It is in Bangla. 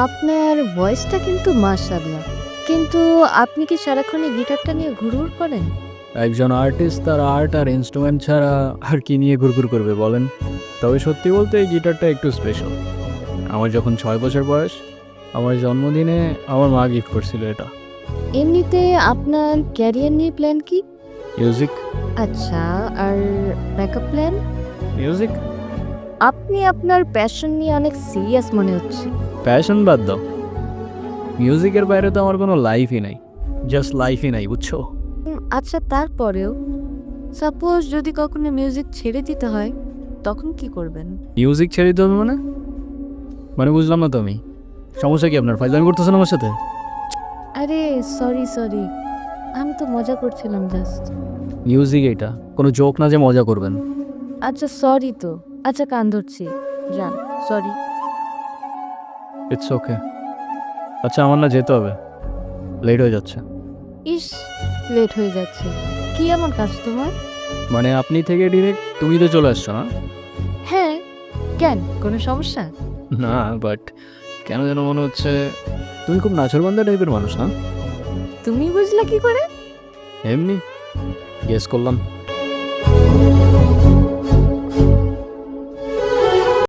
আপনার ভয়েসটা কিন্তু মাশাআল্লাহ। কিন্তু আপনি কি সারাক্ষণ এই গিটারটা নিয়ে ঘুরঘুর করেন? একজন আর্টিস্ট তার আর্ট আর ইনস্ট্রুমেন্ট ছাড়া আর কি নিয়ে ঘুরঘুর করবে বলেন? তবে সত্যি বলতে এই গিটারটা একটু স্পেশাল। আমার যখন ৬ বছর বয়স, আমার জন্মদিনে আমার মা গিফট করছিল এটা। এমনিতে আপনার ক্যারিয়ার নিয়ে প্ল্যান কি? মিউজিক, আচ্ছা, আর ব্যাকআপ প্ল্যান? মিউজিক, আপনি আপনার প্যাশন নিয়ে অনেক সিরিয়াস মনে হচ্ছে। প্যাশন বাদ দাও। মিউজিকের বাইরে তো আমার কোনো লাইফই নাই। জাস্ট লাইফই নাই, বুঝছো? আচ্ছা, তারপরেও সাপোজ যদি কখনো মিউজিক ছেড়ে দিতে হয়, তখন কি করবেন? মিউজিক ছেড়ে দিতে হবে মানে? মানে বুঝলাম না তো আমি। সমস্যা কি আপনার? ফাইজলামি করতেছেন আমার সাথে? আরে সরি। আমি তো মজা করছিলাম জাস্ট। মিউজিক এটা কোনো জোক না যে মজা করবেন। আচ্ছা সরি তো। আচ্ছা কান ধরছি। যান, সরি। It's okay. আচ্ছা আমার না যেতে হবে, লেট হয়ে যাচ্ছে। ইস! লেট হয়ে যাচ্ছে। কি এমন কাজ তোমার? মানে আপনি থেকে ডিরেক্ট তুমিতে চলে আসছো না? হ্যাঁ, কেন? কোনো সমস্যা? না, বাট কেন যেন মনে হচ্ছে তুমি খুব নাছোড়বান্দা টাইপের মানুষ না? তুমি বুঝলা কি করে? এমনি গেস করলাম।